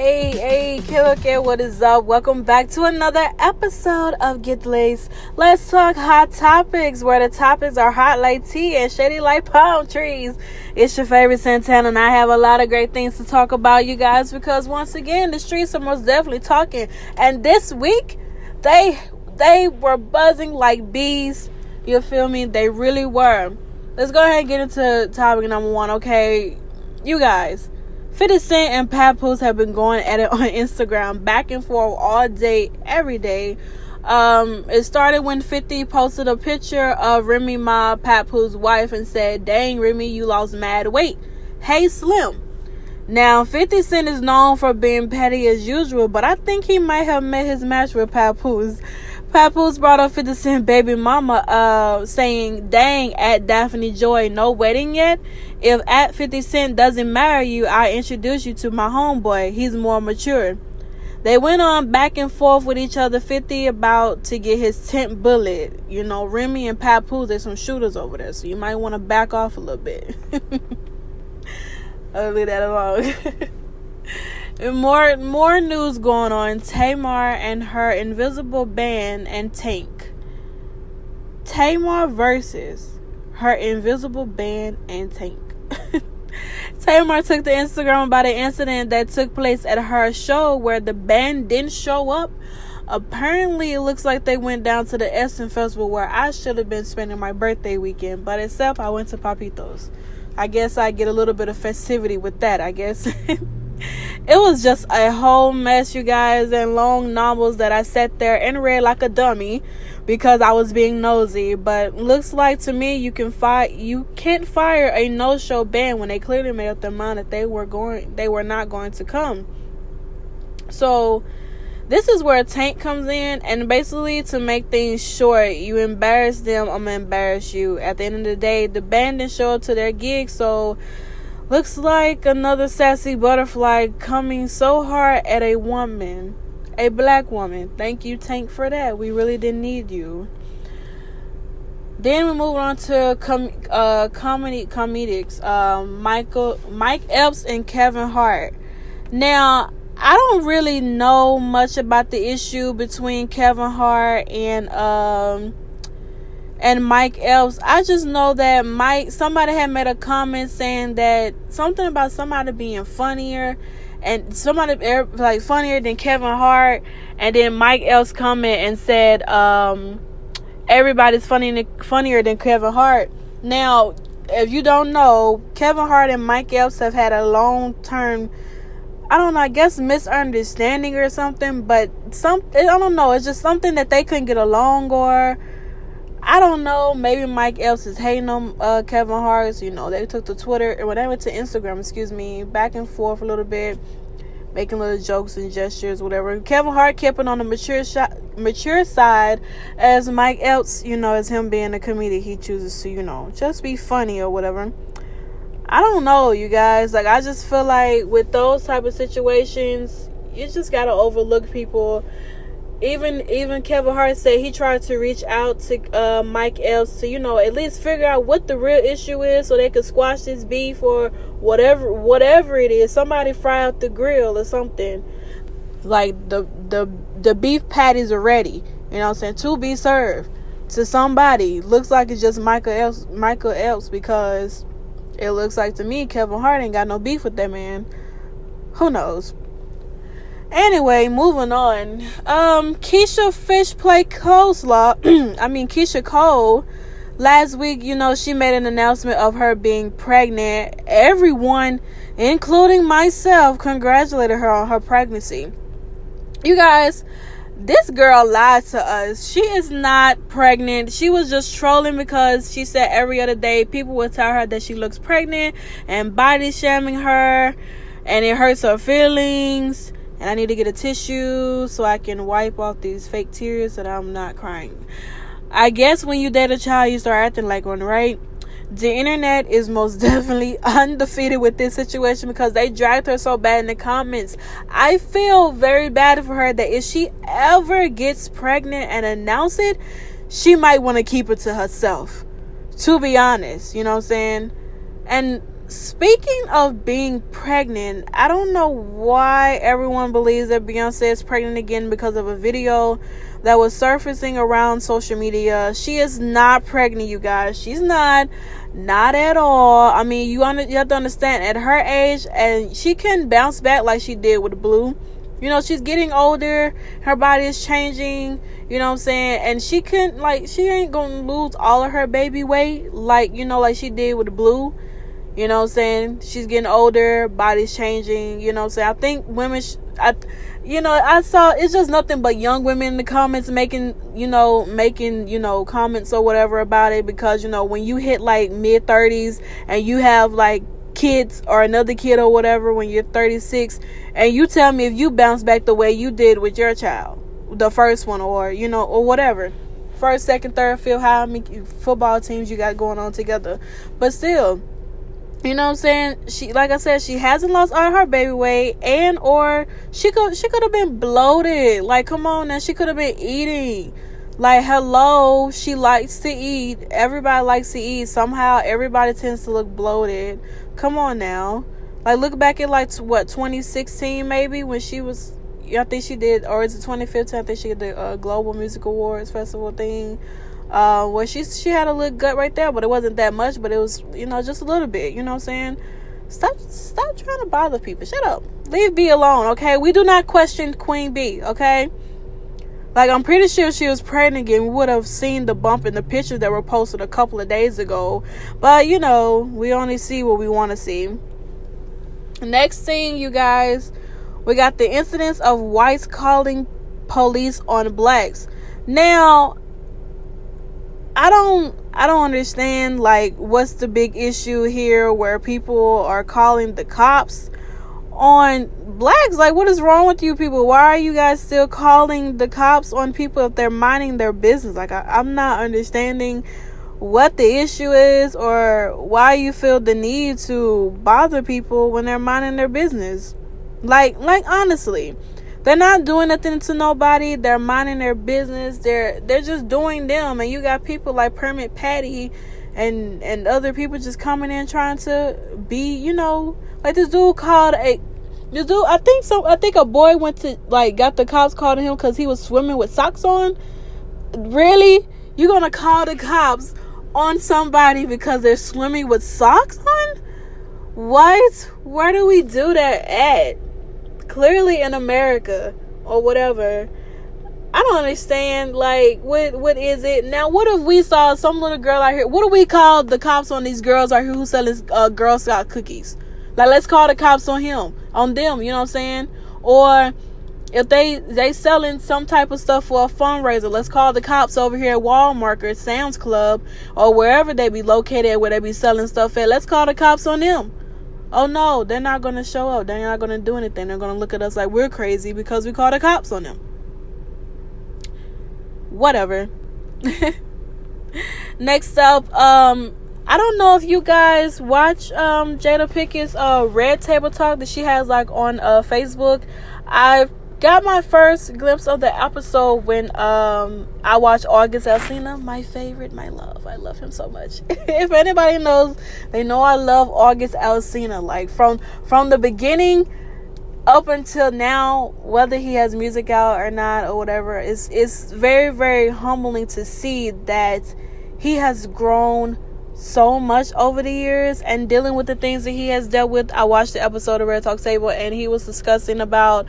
Hey, okay, what is up? Welcome back to another episode of Get Laced. Let's talk hot topics, where the topics are hot like tea and shady like palm trees. It's your favorite Santana, and I have a lot of great things to talk about, you guys, because once again, the streets are most definitely talking. And this week, they were buzzing like bees. You feel me? They really were. Let's go ahead and get into topic number one, okay? You guys, 50 Cent and Papoose have been going at it on Instagram, back and forth all day, every day. It started when 50 posted a picture of Remy Ma, Papoose' wife, and said, "Dang, Remy, you lost mad weight. Hey, Slim." Now, 50 Cent is known for being petty as usual, but I think he might have met his match with Papoose. Papoose brought up 50 Cent baby mama, saying, "Dang, at Daphne Joy, no wedding yet? If at 50 Cent doesn't marry you, I introduce you to my homeboy. He's more mature." They went on back and forth with each other. 50 about to get his 10th bullet. You know, Remy and Papoose, there's some shooters over there, so you might want to back off a little bit. I'll leave that alone. And more news going on. Tamar and her invisible band and Tank. Tamar versus her invisible band and Tank. Tamar took to Instagram about an incident that took place at her show where the band didn't show up. Apparently, it looks like they went down to the Essence Festival where I should have been spending my birthday weekend, but except I went to Papitos. I guess I get a little bit of festivity with that, I guess. It was just a whole mess, you guys, and long novels that I sat there and read like a dummy because I was being nosy. But looks like to me you can't fire a no-show band when they clearly made up their mind that they were not going to come. So this is where Tank comes in, and basically, to make things short, you embarrass them, I'm gonna embarrass you. At the end of the day, the band didn't show up to their gig, so looks like another sassy butterfly coming so hard at a woman, a black woman. Thank you, Tank, for that. We really didn't need you. Then we move on to comedics. Mike Epps and Kevin Hart. Now, I don't really know much about the issue between Kevin Hart and Mike Epps. I just know that somebody had made a comment saying that something about somebody being funnier, and somebody like funnier than Kevin Hart, and then Mike Epps comment and said everybody's funnier than Kevin Hart. Now, if you don't know, Kevin Hart and Mike Epps have had a long-term, I don't know, I guess misunderstanding or something, but I don't know, it's just something that they couldn't get along, or I don't know, maybe Mike Epps is hating on Kevin Hart. You know, they took to Twitter, or they went to Instagram, back and forth a little bit, making little jokes and gestures, whatever. Kevin Hart kept it on the mature side, as Mike Epps, as him being a comedian, he chooses to, just be funny or whatever. I don't know, you guys. Like, I just feel like with those type of situations, you just gotta overlook people. Even Kevin Hart said he tried to reach out to Mike Epps to, at least figure out what the real issue is so they could squash this beef or whatever it is. Somebody fry up the grill or something. Like, the beef patties are ready. You know what I'm saying? To be served to somebody. Looks like it's just Michael Epps, because it looks like to me Kevin Hart ain't got no beef with that man. Who knows? Anyway, moving on. Keisha Fish play coleslaw. Keisha Cole. Last week, she made an announcement of her being pregnant. Everyone, including myself, congratulated her on her pregnancy. You guys, this girl lied to us. She is not pregnant. She was just trolling because she said every other day people would tell her that she looks pregnant and body shaming her, and it hurts her feelings. And I need to get a tissue so I can wipe off these fake tears so that I'm not crying. I guess when you date a child, you start acting like one, right? The internet is most definitely undefeated with this situation because they dragged her so bad in the comments. I feel very bad for her that if she ever gets pregnant and announce it, she might want to keep it to herself. To be honest, you know what I'm saying? And speaking of being pregnant, I don't know why everyone believes that Beyoncé is pregnant again because of a video that was surfacing around social media. She is not pregnant, you guys. She's not at all. I mean, you have to understand, at her age, and she can bounce back like she did with Blue. You know, she's getting older, her body is changing, you know what I'm saying, and she ain't gonna lose all of her baby weight like she did with Blue. You know what I'm saying? She's getting older, body's changing, you know what I'm saying? I think women, I saw, it's just nothing but young women in the comments making comments or whatever about it, because, when you hit like mid-30s and you have like kids or another kid or whatever when you're 36, and you tell me if you bounce back the way you did with your child, the first one, or, or whatever. First, second, third, fifth, how many football teams you got going on together. But still, you know what I'm saying? She, like I said, she hasn't lost all her baby weight, and or she could have been bloated. Like, come on now, she could have been eating. Like, hello, she likes to eat. Everybody likes to eat. Somehow, everybody tends to look bloated. Come on now. Like, look back at 2016 maybe, when she was. I think she did, or is it 2015? I think she did the Global Music Awards Festival thing. Where she had a little gut right there, but it wasn't that much, but it was, just a little bit, you know what I'm saying? Stop trying to bother people. Shut up. Leave B alone, okay? We do not question Queen B, okay? Like, I'm pretty sure if she was pregnant again, we would have seen the bump in the pictures that were posted a couple of days ago. But, we only see what we want to see. Next thing, you guys, we got the incidents of whites calling police on blacks. Now, I don't understand, like, what's the big issue here where people are calling the cops on blacks. Like, what is wrong with you people? Why are you guys still calling the cops on people if they're minding their business? Like, I'm not understanding what the issue is, or why you feel the need to bother people when they're minding their business. Like honestly, they're not doing nothing to nobody. They're minding their business. They're just doing them. And you got people like Permit Patty and other people just coming in trying to be, like this dude I think a boy went to, like, got the cops called him because he was swimming with socks on. Really? You're going to call the cops on somebody because they're swimming with socks on? What? Where do we do that at? Clearly in America or whatever. I don't understand. Like, what is it? Now, what if we saw some little girl out here? What do we call the cops on these girls out here who selling Girl Scout cookies? Like, let's call the cops on them, you know what I'm saying? Or if they selling some type of stuff for a fundraiser, let's call the cops over here at Walmart or Sam's Club or wherever they be located, where they be selling stuff at. Let's call the cops on them. Oh no, they're not going to show up. They're not going to do anything. They're going to look at us like we're crazy because we called the cops on them. Whatever. Next up, I don't know if you guys watch Jada Pickett's Red Table Talk that she has like on Facebook. I've got my first glimpse of the episode when I watched August Alsina, my favorite, my love. I love him so much. If anybody knows, they know I love August Alsina. Like from the beginning up until now, whether he has music out or not or whatever, it's very, very humbling to see that he has grown so much over the years and dealing with the things that he has dealt with. I watched the episode of Red Talk Table and he was discussing about,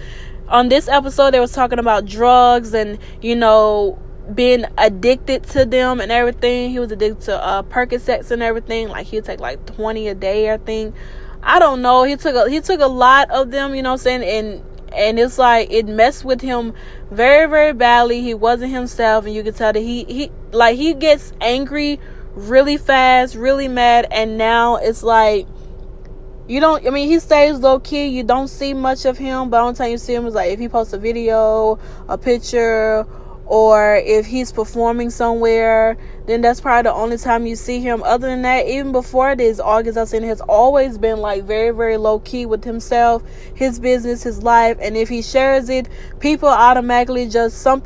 on this episode they was talking about drugs and being addicted to them and everything. He was addicted to Percocets and everything. Like, he'd take like 20 a day, I think. I don't know. He took a lot of them, you know what I'm saying? And it's like it messed with him very, very badly. He wasn't himself, and you can tell that he gets angry really fast, really mad, and now it's like he stays low key. You don't see much of him, but the only time you see him is like if he posts a video, a picture, or if he's performing somewhere, then that's probably the only time you see him. Other than that, even before this, August Alsina has always been like very, very low key with himself, his business, his life. And if he shares it, people automatically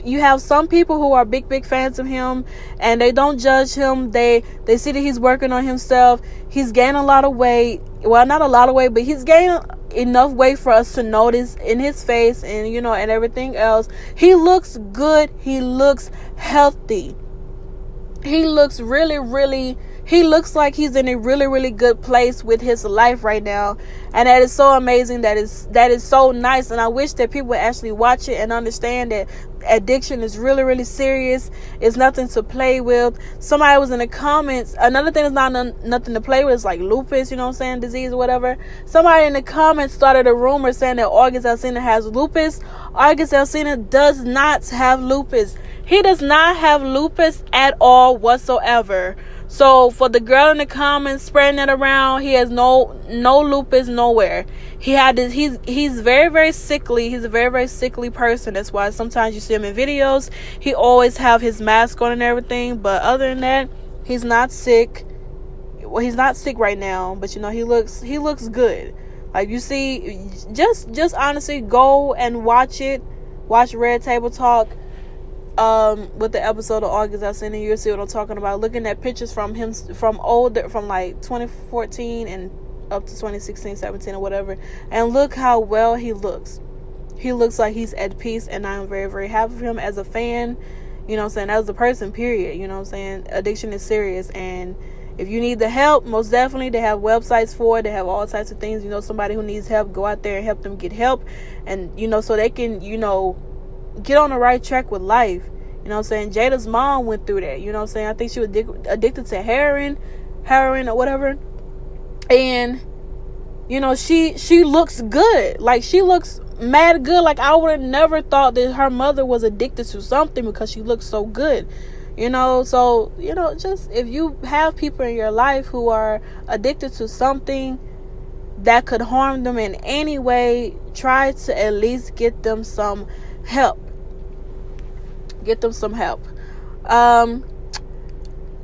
you have some people who are big fans of him and they don't judge him. They see that he's working on himself. He's gained a lot of weight. well, not a lot of weight, but he's gained enough weight for us to notice in his face and, you know, and everything else. He looks good. He looks healthy. He looks he looks like he's in a really, really good place with his life right now. And that is so amazing. That is so nice. And I wish that people would actually watch it and understand that addiction is really, really serious. It's nothing to play with. Somebody was in the comments. Another thing is not nothing to play with. It's like lupus, you know what I'm saying, disease or whatever. Somebody in the comments started a rumor saying that August Alsina has lupus. August Alsina does not have lupus. He does not have lupus at all whatsoever. So for the girl in the comments spreading it around, he has no lupus nowhere. He's very, very sickly. He's a very, very sickly person. That's why sometimes you see him in videos. He always have his mask on and everything. But other than that, he's not sick. Well, he's not sick right now. But you know, he looks good. Like you see, just honestly go and watch it. Watch Red Table Talk. With the episode of August Alsina, you'll see what I'm talking about. Looking at pictures from him from like 2014 and up to 2016, 17 or whatever, and look how well he looks. He looks like he's at peace, and I'm very, very happy for him as a fan, you know what I'm saying, as a person, period. You know what I'm saying? Addiction is serious, and if you need the help, most definitely they have websites for it. They have all types of things. You know, somebody who needs help, go out there and help them get help, and you know, so they can, you know, get on the right track with life. You know what I'm saying? Jada's mom went through that. You know what I'm saying? I think she was addicted to heroin or whatever. And, you know, she looks good. Like, she looks mad good. Like, I would have never thought that her mother was addicted to something because she looks so good. You know, so, you know, just if you have people in your life who are addicted to something that could harm them in any way, try to at least get them some help.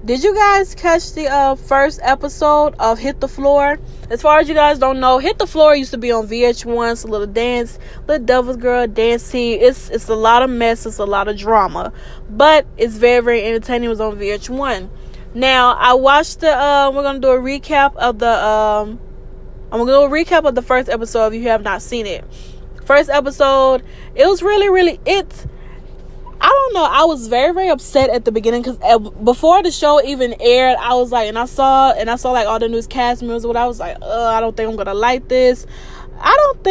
Did you guys catch the first episode of Hit the Floor? As far as you guys don't know, Hit the Floor used to be on VH1. It's a little dance, little Devil's Girl dance scene. It's a lot of mess. It's a lot of drama, but it's very, very entertaining. It was on VH1. Now I watched the. We're gonna do a recap of the. I'm gonna do a recap of the first episode if you have not seen it. First episode, it was really, really I don't know. I was very, very upset at the beginning because before the show even aired, I was like, and I saw like all the new cast members. What I was like, I don't think I'm gonna like this. I don't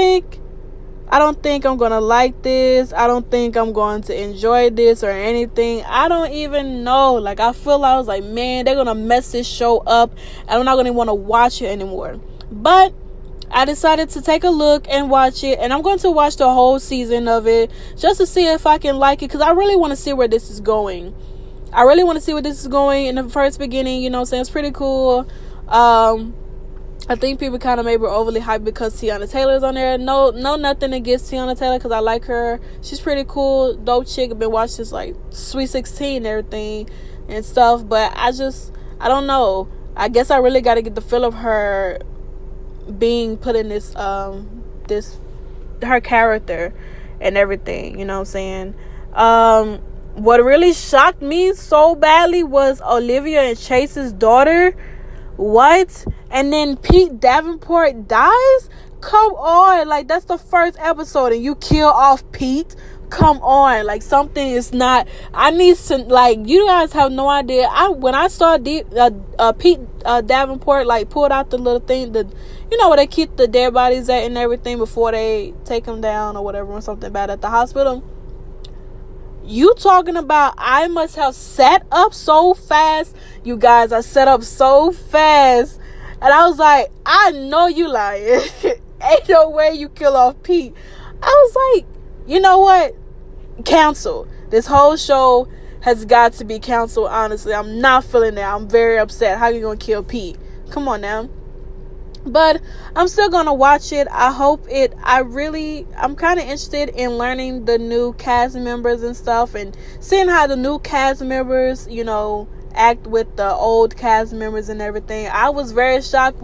think I'm gonna like this. I don't think I'm going to enjoy this or anything. I don't even know. Like, I was like, man, they're gonna mess this show up, and I'm not gonna want to watch it anymore. But I decided to take a look and watch it, and I'm going to watch the whole season of it just to see if I can like it, because I really want to see where this is going. In the first beginning, you know what I'm saying? It's pretty cool. I think people kind of maybe overly hyped because Tiana Taylor's on there. No, nothing against Tiana Taylor, because I like her. She's pretty cool, dope chick. I've been watching this like Sweet 16 and everything and stuff, but I don't know. I guess I really got to get the feel of her being put in this her character and everything, you know what I'm saying? What really shocked me so badly was Olivia and Chase's daughter. What? And then Pete Davenport dies? Come on, like, that's the first episode and you kill off Pete? Come on, like, something is not. I need some, like, you guys have no idea. When I saw Pete Davenport like pulled out the little thing, you know where they keep the dead bodies at and everything before they take them down or whatever, or something bad at the hospital. You talking about I must have sat up so fast. You guys, I set up so fast, and I was like, I know you lying. Ain't no way you kill off Pete. I was like, you know what? Cancel. This whole show has got to be canceled, honestly. I'm not feeling that. I'm very upset. How you gonna kill Pete? Come on now. But I'm still gonna watch it. I'm kind of interested in learning the new cast members and stuff, and seeing how the new cast members, you know, act with the old cast members and everything. I was very shocked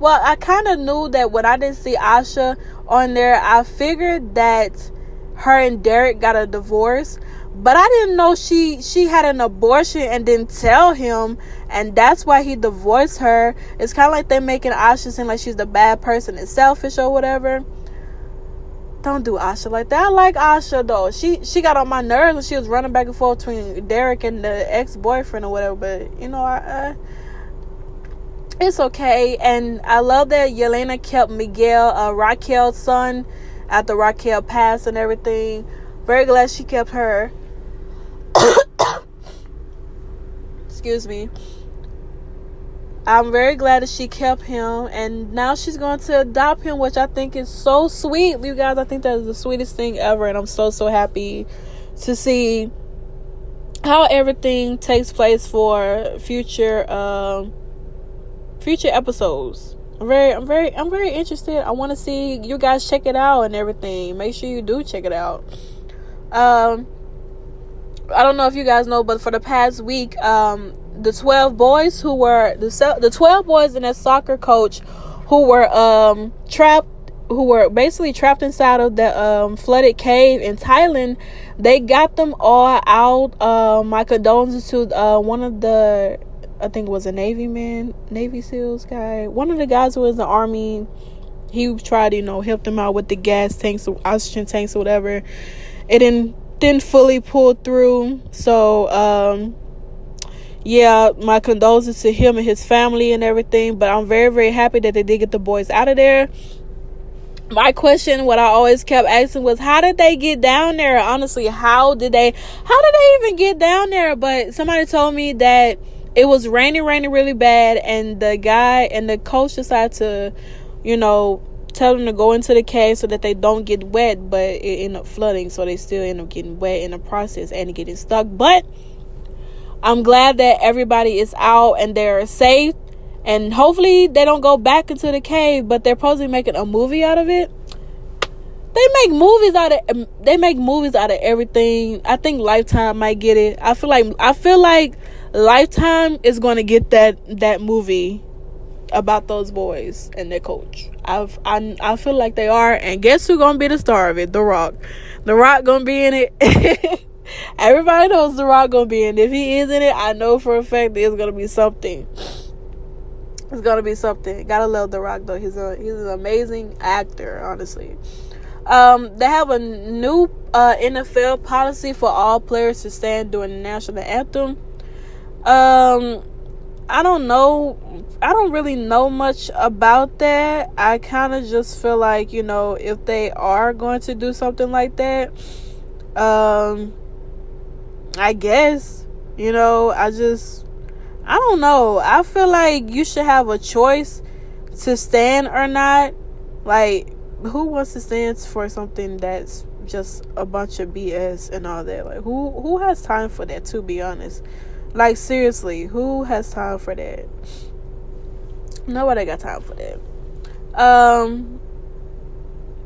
I kind of knew that when I didn't see Asha on there. I figured that her and Derek got a divorce. But I didn't know she had an abortion and didn't tell him, and that's why he divorced her. It's kind of like they making Asha seem like she's the bad person and selfish or whatever. Don't do Asha like that. I like Asha though. She got on my nerves when she was running back and forth between Derek and the ex-boyfriend or whatever. But you know, it's okay. And I love that Yelena kept Miguel, Raquel's son, after Raquel passed and everything. Very glad she kept her. Excuse me. I'm very glad that she kept him, and now she's going to adopt him, which I think is so sweet, you guys. I think that is the sweetest thing ever, and I'm so happy to see how everything takes place for future episodes. I'm very interested. I want to see you guys check it out and everything. Make sure you do check it out. I don't know if you guys know, but for the past week, the 12 boys who were the 12 boys and their soccer coach who were basically trapped inside of the flooded cave in Thailand, they got them all out. My condolences to one of the, I think it was a Navy SEALs guy, one of the guys who was in the Army. He tried to help them out with the gas tanks, oxygen tanks or whatever. It didn't fully pull through. So yeah, my condolences to him and his family and everything. But I'm very, very happy that they did get the boys out of there. My question, what I always kept asking, was how did they get down there? Honestly, how did they even get down there? But somebody told me that it was raining really bad, and the guy and the coach decided to, tell them to go into the cave so that they don't get wet, but it ended up flooding, so they still end up getting wet in the process and getting stuck. But I'm glad that everybody is out and they're safe, and hopefully they don't go back into the cave. But they're supposed to be making a movie out of it. They make movies out of everything. I think Lifetime might get it. I feel like Lifetime is going to get that movie about those boys and their coach. I feel like they are. And guess who's gonna be the star of it? The Rock gonna be in it. Everybody knows The Rock gonna be in it. If he is in it, I know for a fact that it's gonna be something. It's gonna be something. Gotta love The Rock though. He's an amazing actor, honestly. They have a new NFL policy for all players to stand during the national anthem. I don't know. I don't really know much about that. I kind of just feel like, if they are going to do something like that, I guess, I don't know. I feel like you should have a choice to stand or not. Like, who wants to stand for something that's just a bunch of BS and all that? Like, who has time for that, to be honest? Like, seriously, who has time for that? Nobody got time for that.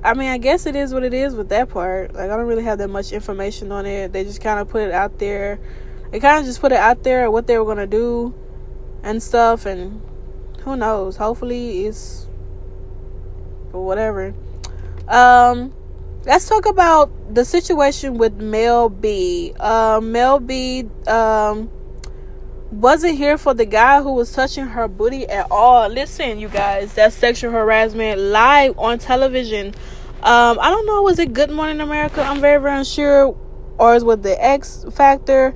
I mean, I guess it is what it is with that part. Like, I don't really have that much information on it. They just kind of put it out there. They kind of just put it out there, what they were going to do and stuff. And who knows? Hopefully it's whatever. Let's talk about the situation with Mel B. Mel B, wasn't here for the guy who was touching her booty at all. Listen, you guys, that's sexual harassment live on television. I don't know, was it Good Morning America? I'm very, very unsure. Or is with the X Factor?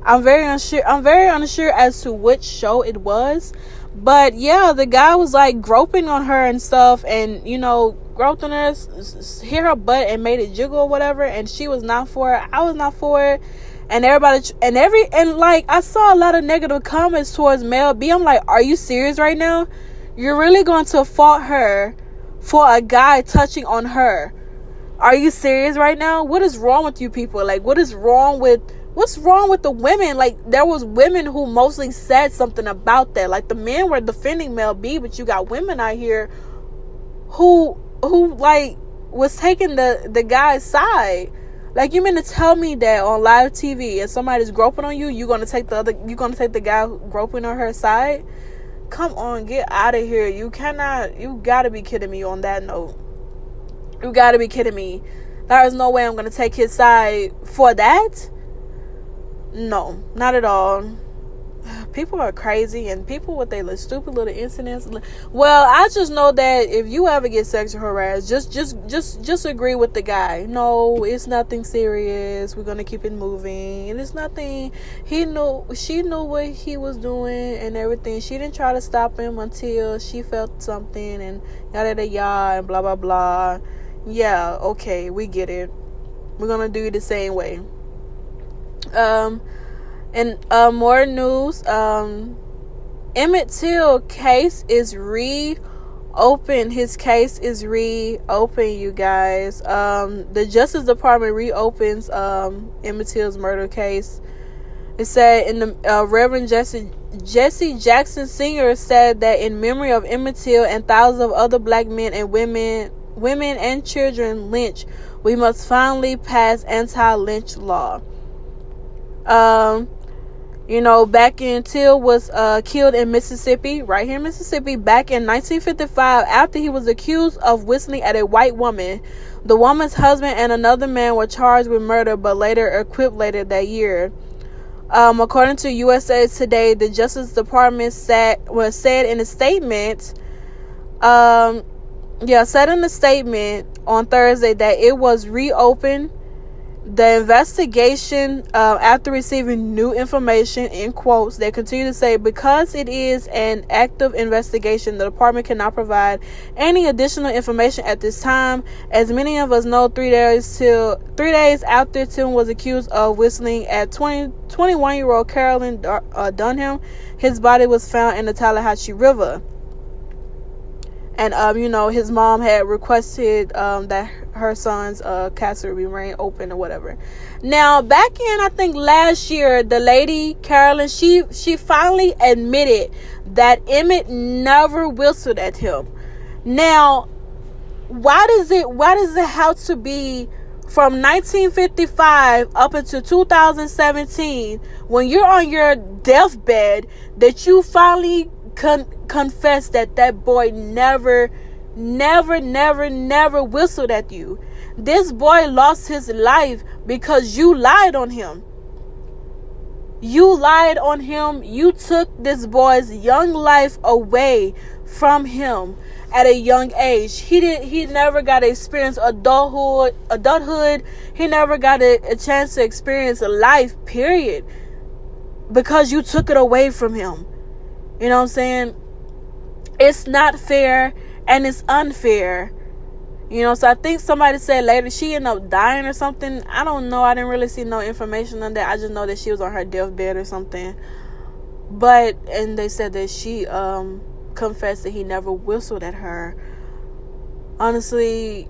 I'm very unsure as to which show it was. But yeah, the guy was like groping on her and stuff, and groped on her, hit her butt and made it jiggle or whatever, and she was not for it. I was not for it. And everybody, I saw a lot of negative comments towards Mel B. I'm like, are you serious right now? You're really going to fault her for a guy touching on her? Are you serious right now? What is wrong with you people? Like, what's wrong with the women? Like, there was women who mostly said something about that. Like, the men were defending Mel B, but you got women out here who like was taking the guy's side. Like, you mean to tell me that on live TV, if somebody's groping on you, you're gonna take the guy groping on her side? Come on, get out of here. You gotta be kidding me on that note. You gotta be kidding me. There is no way I'm going to take his side for that. No, not at all. People are crazy, and people with their stupid little incidents. Well, I just know that if you ever get sexual harassed, just agree with the guy. No, it's nothing serious. We're gonna keep it moving, and it's nothing. She knew what he was doing and everything. She didn't try to stop him until she felt something, and yada yada and blah blah blah. Yeah, okay, we get it. We're gonna do it the same way. And more news. Emmett Till case is reopened. His case is reopened, you guys. The Justice Department reopens Emmett Till's murder case. It said in the Reverend Jesse Jackson Sr. said that in memory of Emmett Till and thousands of other black men and women and children lynched, we must finally pass anti-lynch law. Back in Till was killed in Mississippi, right here in Mississippi, back in 1955 after he was accused of whistling at a white woman. The woman's husband and another man were charged with murder, but later acquitted later that year. According to USA Today, the Justice Department said in a statement, on Thursday that it was reopened. The investigation, after receiving new information, in quotes, they continue to say, because it is an active investigation, the department cannot provide any additional information at this time. As many of us know, 3 days after Tim was accused of whistling at 21-year-old Carolyn Dunham, his body was found in the Tallahatchie River. And, his mom had requested that her son's casket remain open or whatever. Now, back in, I think, last year, the lady, Carolyn, she finally admitted that Emmett never whistled at him. Now, why does it have to be from 1955 up until 2017, when you're on your deathbed, that you finally confess that boy never whistled at you? This boy lost his life because you lied on him. You took this boy's young life away from him at a young age. He never got to experience adulthood. He never got a chance to experience a life, period, because you took it away from him. You know what I'm saying? It's not fair and it's unfair. So I think somebody said later she ended up dying or something. I don't know. I didn't really see no information on that. I just know that she was on her deathbed or something. And they said that she confessed that he never whistled at her. Honestly,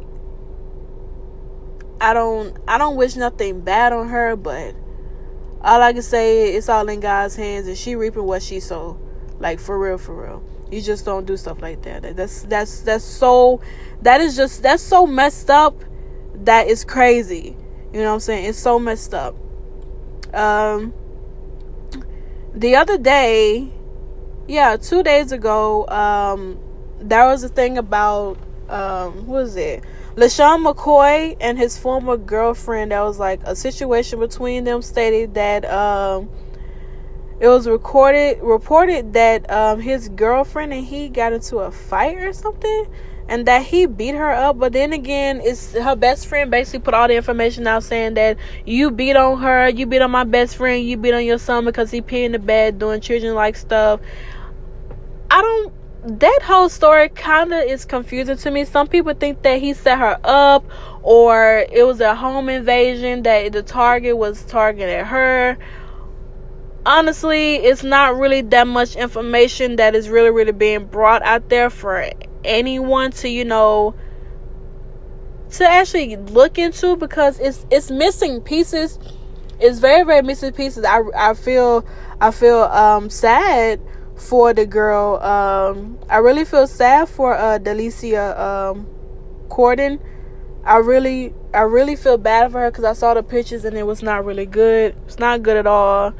I don't wish nothing bad on her, but all I can say is it's all in God's hands, and she reaping what she sowed. Like, for real. You just don't do stuff like that. That's so messed up. That is crazy. You know what I'm saying? It's so messed up. The other day, 2 days ago, there was a thing about what was it? LaShawn McCoy and his former girlfriend. That was like a situation between them, stated that it was reported that his girlfriend and he got into a fight or something, and that he beat her up. But then again, it's her best friend basically put all the information out saying that you beat on her, you beat on my best friend, you beat on your son because he peed in the bed doing children like stuff. That whole story kind of is confusing to me. Some people think that he set her up, or it was a home invasion, that the target was targeted her. Honestly, it's not really that much information that is really, really being brought out there for anyone to, to actually look into, because it's missing pieces. It's very, very missing pieces. I feel sad for the girl. I really feel sad for Delicia Corden. I really feel bad for her, because I saw the pictures and it was not really good. It's not good at all.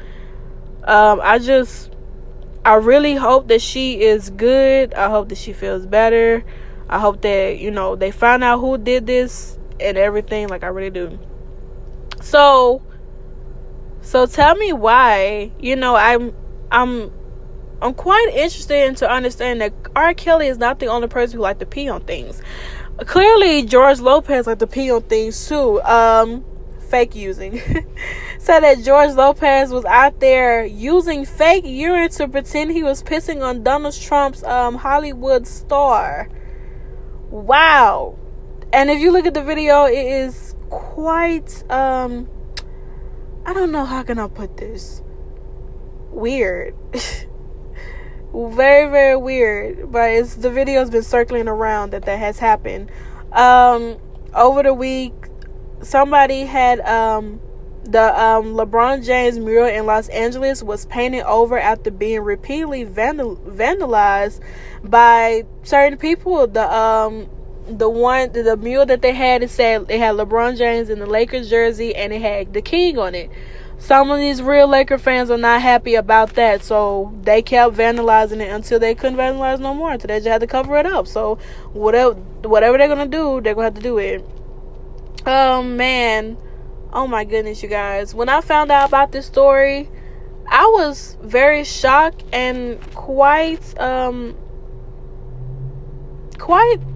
I really hope that she is good. I hope that she feels better. I hope that, they find out who did this. and everything. Like, I really do. So tell me why. I'm quite interested in to understand that R. Kelly is not the only person who like to pee on things. Clearly, George Lopez like to pee on things too. Fake using. Said that George Lopez was out there using fake urine to pretend he was pissing on Donald Trump's Hollywood star. Wow. And if you look at the video, it is quite I don't know how can I put this. Weird. Very, very weird. But the video's been circling around that has happened. Over the week, somebody had the LeBron James mural in Los Angeles was painted over after being repeatedly vandalized by certain people. The mural that they had, it said they had LeBron James in the Lakers jersey and it had the King on it. Some of these real Laker fans are not happy about that, so they kept vandalizing it until they couldn't vandalize no more, until they just had to cover it up. So whatever they're gonna do, they're gonna have to do it. Oh man, oh my goodness, you guys. When I found out about this story, I was very shocked and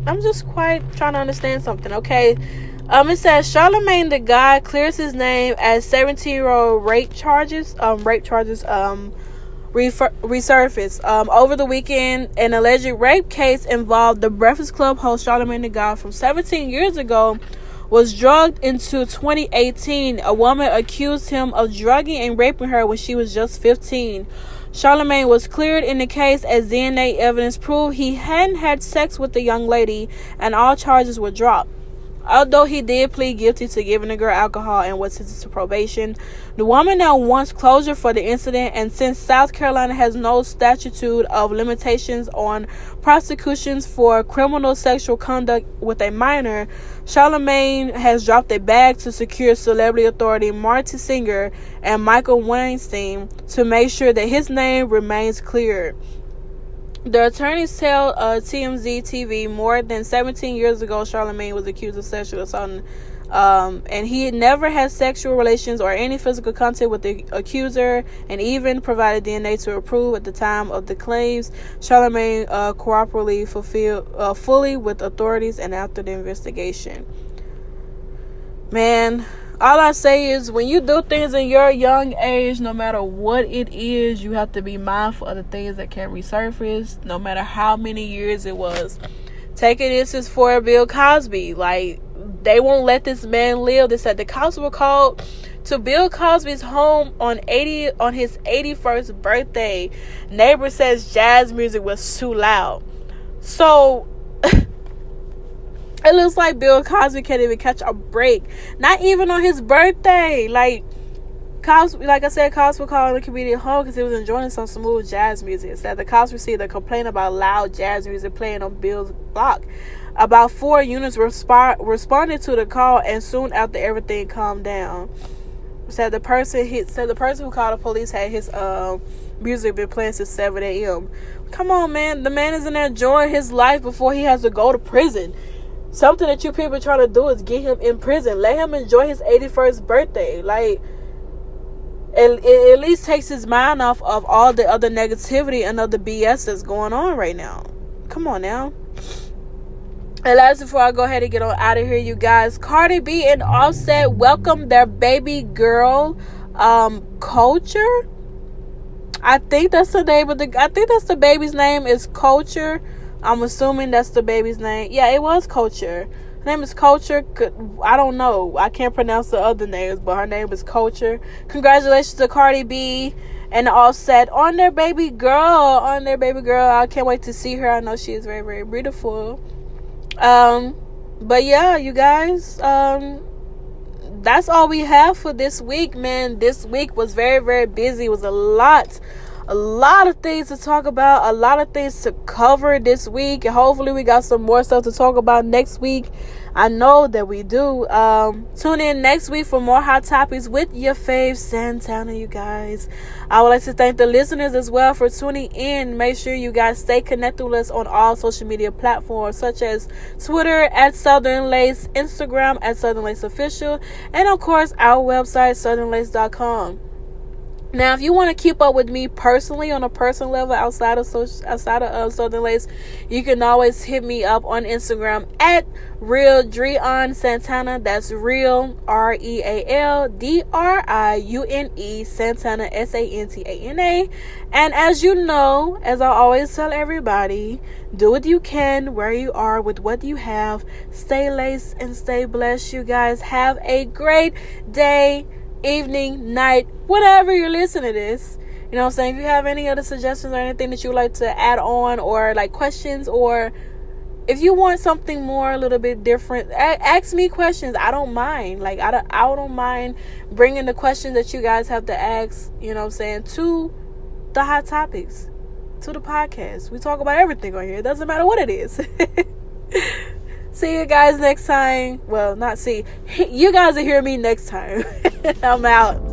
I'm just quite trying to understand something. Okay. It says Charlemagne the God clears his name as 17-year-old rape charges resurfaced. Over the weekend, an alleged rape case involved the Breakfast Club host Charlemagne the God from 17 years ago was drugged into 2018. A woman accused him of drugging and raping her when she was just 15. Charlemagne was cleared in the case as DNA evidence proved he hadn't had sex with the young lady, and all charges were dropped. Although he did plead guilty to giving the girl alcohol and was sentenced to probation, the woman now wants closure for the incident, and since South Carolina has no statute of limitations on prosecutions for criminal sexual conduct with a minor, Charlemagne has dropped a bag to secure celebrity authority Marty Singer and Michael Weinstein to make sure that his name remains clear. The attorneys tell TMZ TV more than 17 years ago, Charlemagne was accused of sexual assault, and he never had sexual relations or any physical contact with the accuser, and even provided DNA to approve at the time of the claims. Charlemagne cooperated fully with authorities and after the investigation. Man, all I say is when you do things in your young age, no matter what it is, you have to be mindful of the things that can resurface, no matter how many years it was. Take an instance for Bill Cosby. Like, they won't let this man live. They said the cops were called to Bill Cosby's home on his 81st birthday. Neighbor says jazz music was too loud. So it looks like Bill Cosby can't even catch a break. Not even on his birthday. Like I said, cops were calling the comedian home because he was enjoying some smooth jazz music. It said the cops received a complaint about loud jazz music playing on Bill's block. About 4 units responded to the call, and soon after everything calmed down. Said the person who called the police had his music been playing since 7 a.m. Come on, man. The man is in there enjoying his life before he has to go to prison. Something that you people are trying to do is get him in prison. Let him enjoy his 81st birthday. Like, it at least takes his mind off of all the other negativity and other BS that's going on right now. Come on now. And last, before I go ahead and get on out of here, you guys, Cardi B and Offset welcome their baby girl, Culture. I think that's the name of I think that's the baby's name is Culture. I'm assuming that's the baby's name. Yeah, it was Culture. Her name is Culture. I don't know. I can't pronounce the other names, but her name is Culture. Congratulations to Cardi B and Offset on their baby girl. I can't wait to see her. I know she is very, very beautiful. But yeah, you guys, that's all we have for this week, man. This week was very, very busy. It was a lot a lot of things to talk about, a lot of things to cover this week, and hopefully we got some more stuff to talk about next week. I know that we do. Tune in next week for more hot topics with your fave Santana, you guys. I would like to thank the listeners as well for tuning in. Make sure you guys stay connected with us on all social media platforms, such as Twitter at Southern Lace, Instagram at Southern Lace Official, and of course our website southernlace.com. Now, if you want to keep up with me personally on a personal level outside of Southern Lace, you can always hit me up on Instagram at Real Drion Santana. That's Real RealDriune Santana Santana. And as you know, as I always tell everybody, do what you can where you are with what you have. Stay laced and stay blessed. You guys have a great day, evening, night, whatever you're listening to this. You know what I'm saying? If you have any other suggestions or anything that you would like to add on, or like questions, or if you want something more a little bit different, ask me questions. I don't mind. Like I don't mind bringing the questions that you guys have to ask, you know what I'm saying, to the hot topics, to the podcast. We talk about everything on here. It doesn't matter what it is. See you guys next time. Well, not see. You guys will hear me next time. I'm out.